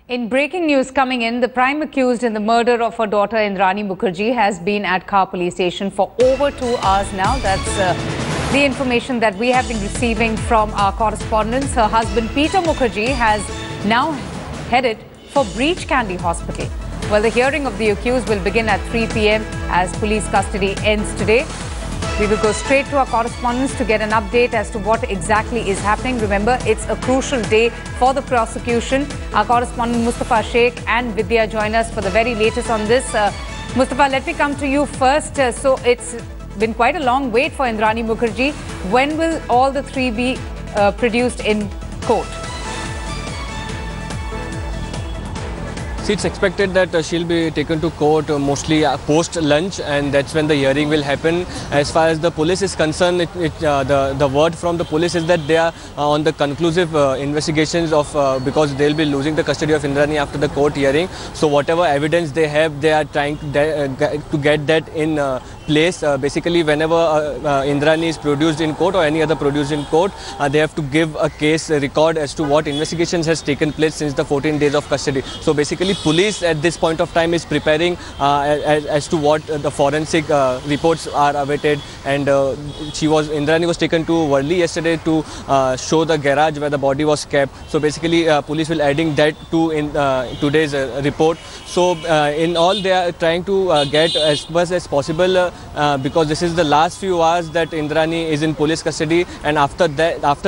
In breaking news coming in, the prime accused in the murder of her daughter Indrani Mukherjee has been at Khar police station for over 2 hours now. That's the information that we have been receiving from our correspondents. Her husband Peter Mukherjee has now headed for Breach Candy Hospital. Well, the hearing of the accused will begin at 3 p.m. as police custody ends today. We will go straight to our correspondents to get an update as to what exactly is happening. Remember, it's a crucial day for the prosecution. Our correspondent Mustafa Sheikh and Vidya join us for the very latest on this. Mustafa, let me come to you first. So it's been quite a long wait for Indrani Mukherjee. When will all the three be produced in court? See, it's expected that she'll be taken to court mostly post-lunch, and that's when the hearing will happen. As far as the police is concerned, the word from the police is that they are on the conclusive investigations of because they'll be losing the custody of Indrani after the court hearing. So whatever evidence they have, they are trying to get that in place. Basically, whenever Indrani is produced in court or any other produced in court, they have to give a case record as to what investigations has taken place since the 14 days of custody. So basically, police at this point of time is preparing as to what the forensic reports are awaited, and Indrani was taken to Worli yesterday to show the garage where the body was kept. So basically police will adding that to in today's report. So in all, they are trying to get as much as possible because this is the last few hours that Indrani is in police custody, and after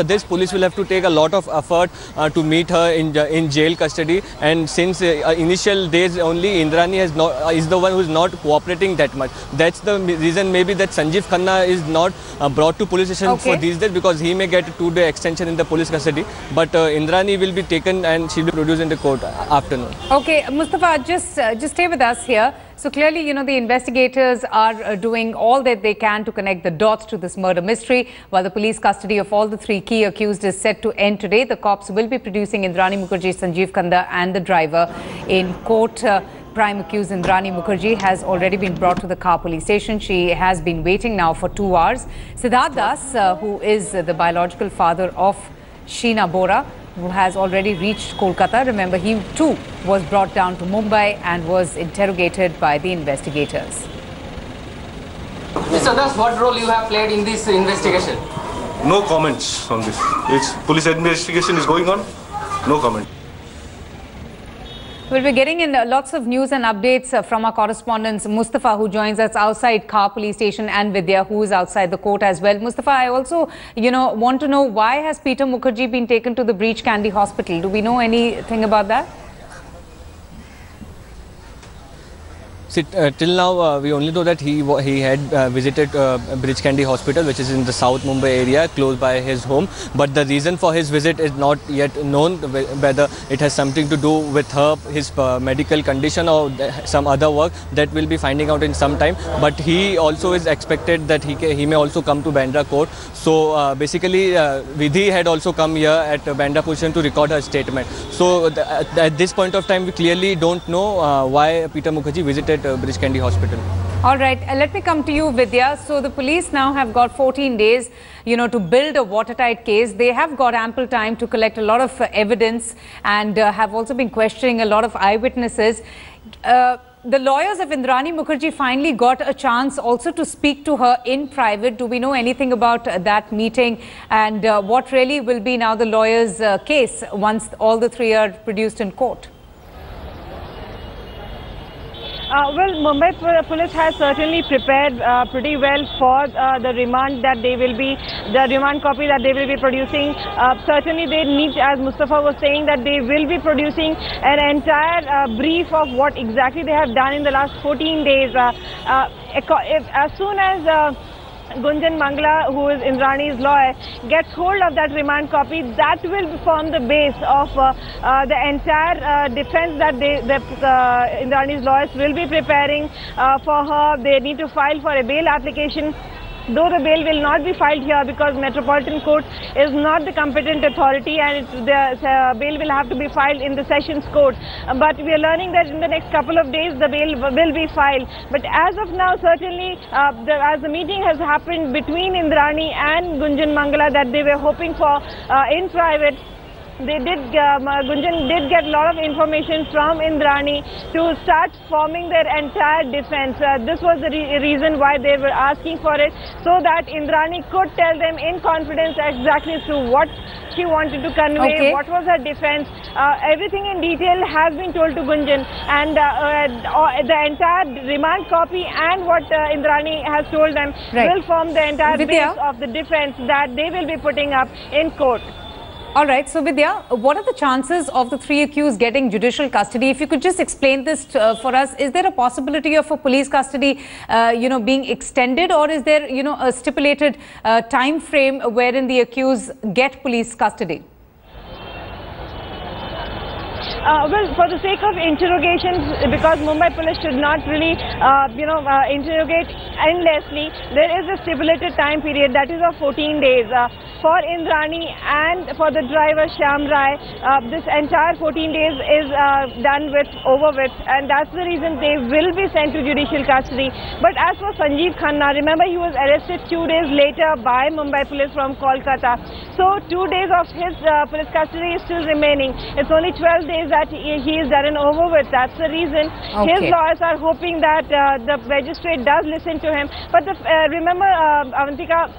this police will have to take a lot of effort to meet her in jail custody. And since initial days only, Indrani is the one who is not cooperating that much. That's the reason maybe that Sanjeev Khanna is not brought to police station for these days, because he may get a 2-day extension in the police custody. But Indrani will be taken and she will be produced in the court afternoon. Okay, Mustafa, just stay with us here. So clearly, you know, the investigators are doing all that they can to connect the dots to this murder mystery. While the police custody of all the three key accused is set to end today, the cops will be producing Indrani Mukherjee, Sanjeev Khanna and the driver in court. Prime accused Indrani Mukherjee has already been brought to the Khar police station. She has been waiting now for 2 hours. Siddharth Das, who is the biological father of Sheena Bora, who has already reached Kolkata. Remember, he too was brought down to Mumbai and was interrogated by the investigators. Mr. Das, what role you have played in this investigation? No comments on this. It's police investigation is going on. No comment. We'll be getting in lots of news and updates from our correspondents Mustafa, who joins us outside Khar police station, and Vidya, who is outside the court as well. Mustafa, I also, want to know, why has Peter Mukherjee been taken to the Breach Candy Hospital? Do we know anything about that? See, till now, we only know that he had visited Breach Candy Hospital, which is in the South Mumbai area, close by his home. But the reason for his visit is not yet known, whether it has something to do with his medical condition or some other work. That we'll be finding out in some time. But he also is expected that he may also come to Bandra court. So basically, Vidhi had also come here at Bandra position to record her statement. So at this point of time, we clearly don't know why Peter Mukherjee visited Breach Candy Hospital. All right, let me come to you, Vidya. So the police now have got 14 days, to build a watertight case. They have got ample time to collect a lot of evidence and have also been questioning a lot of eyewitnesses. The lawyers of Indrani Mukherjee finally got a chance also to speak to her in private. Do we know anything about that meeting, and what really will be now the lawyer's case once all the three are produced in court? Well, Mumbai police has certainly prepared pretty well for the remand that they will be, the remand copy that they will be producing. Certainly they need, as Mustafa was saying, that they will be producing an entire brief of what exactly they have done in the last 14 days. As soon as Gunjan Mangla, who is Indrani's lawyer, gets hold of that remand copy, that will form the base of the entire defense that Indrani's lawyers will be preparing for her. They need to file for a bail application. Though the bail will not be filed here because Metropolitan Court is not the competent authority, and the bail will have to be filed in the Sessions Court. But we are learning that in the next couple of days the bail will be filed. But as of now, certainly as the meeting has happened between Indrani and Gunjan Mangala that they were hoping for in private, Gunjan did get a lot of information from Indrani to start forming their entire defense. This was the reason why they were asking for it, so that Indrani could tell them in confidence exactly as to what she wanted to convey, what was her defense. Everything in detail has been told to Gunjan, and the entire remand copy and what Indrani has told them will form the entire base of the defense that they will be putting up in court. All right. So, Vidya, what are the chances of the 3 accused getting judicial custody? If you could just explain this for us, is there a possibility of a police custody, being extended, or is there, a stipulated time frame wherein the accused get police custody? Well, for the sake of interrogations, because Mumbai police should not really, interrogate endlessly, there is a stipulated time period that is of 14 days. For Indrani and for the driver Shyam Rai, this entire 14 days is over with, and that's the reason they will be sent to judicial custody. But as for Sanjeev Khanna, remember he was arrested 2 days later by Mumbai police from Kolkata. So 2 days of his police custody is still remaining. It's only 12 days that he is done and over with. That's the reason his lawyers are hoping that the magistrate does listen to him. But remember, Avantika,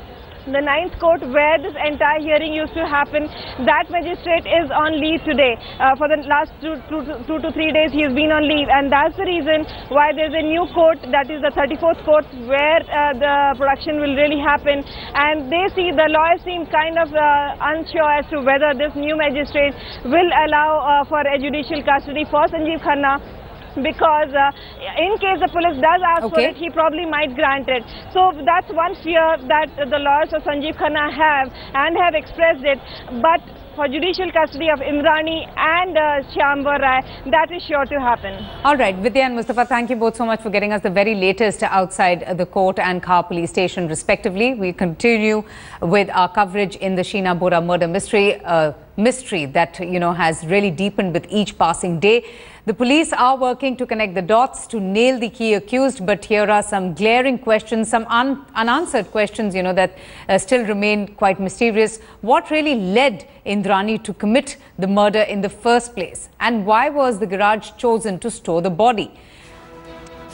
the 9th court where this entire hearing used to happen, that magistrate is on leave today. For the last 2 to 3 days he has been on leave, and that's the reason why there's a new court, that is the 34th court, where the production will really happen. And the lawyers seem kind of unsure as to whether this new magistrate will allow for a judicial custody for Sanjeev Khanna, because in case the police does ask for it, he probably might grant it. So that's one fear that the lawyers of Sanjeev Khanna have expressed it. But for judicial custody of Indrani and Shyam Bora, that is sure to happen. All right, Vidya and Mustafa, thank you both so much for getting us the very latest outside the court and Khar police station respectively. We continue with our coverage in the Sheena Bora murder mystery, mystery that has really deepened with each passing day. The police are working to connect the dots to nail the key accused, but here are some glaring questions, some unanswered questions, that still remain quite mysterious. What really led Indrani to commit the murder in the first place? And why was the garage chosen to store the body?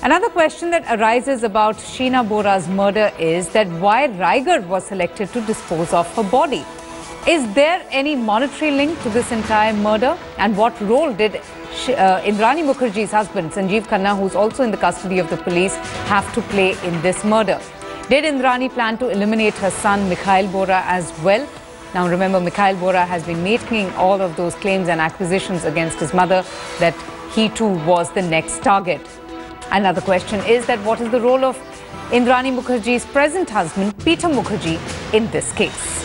Another question that arises about Sheena Bora's murder is that why Raigad was selected to dispose of her body. Is there any monetary link to this entire murder? And what role did Indrani Mukherjee's husband, Sanjeev Khanna, who's also in the custody of the police, have to play in this murder? Did Indrani plan to eliminate her son, Mikhail Bora, as well? Now, remember, Mikhail Bora has been making all of those claims and accusations against his mother that he too was the next target. Another question is that what is the role of Indrani Mukherjee's present husband, Peter Mukherjee, in this case?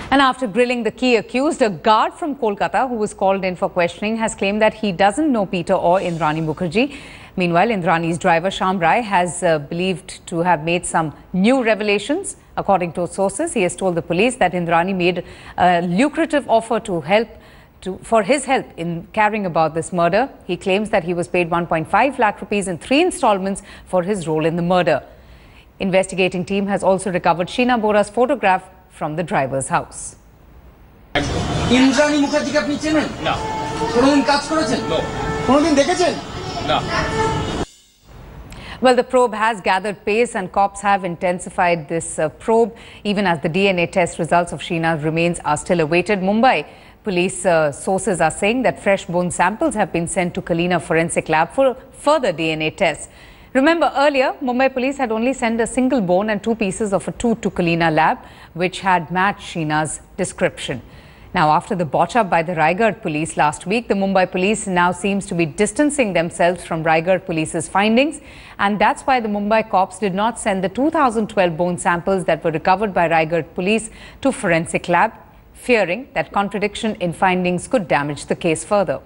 And after grilling the key accused, a guard from Kolkata who was called in for questioning has claimed that he doesn't know Peter or Indrani Mukherjee. Meanwhile, Indrani's driver Shyam Rai has believed to have made some new revelations. According to sources, he has told the police that Indrani made a lucrative offer for his help in carrying about this murder. He claims that he was paid 1.5 lakh rupees in 3 installments for his role in the murder. Investigating team has also recovered Sheena Bora's photograph from the driver's house. Indrani Mukherjee ke apni chenen? No. Konodin kaj korechen? No. Konodin dekhechen? No. Well, the probe has gathered pace and cops have intensified this probe, even as the DNA test results of Sheena remains are still awaited. Mumbai police sources are saying that fresh bone samples have been sent to Kalina Forensic Lab for further DNA tests. Remember, earlier, Mumbai police had only sent a single bone and 2 pieces of a tooth to Kalina lab, which had matched Sheena's description. Now, after the botch-up by the Raigad police last week, the Mumbai police now seems to be distancing themselves from Raigad police's findings. And that's why the Mumbai cops did not send the 2012 bone samples that were recovered by Raigad police to forensic lab, fearing that contradiction in findings could damage the case further.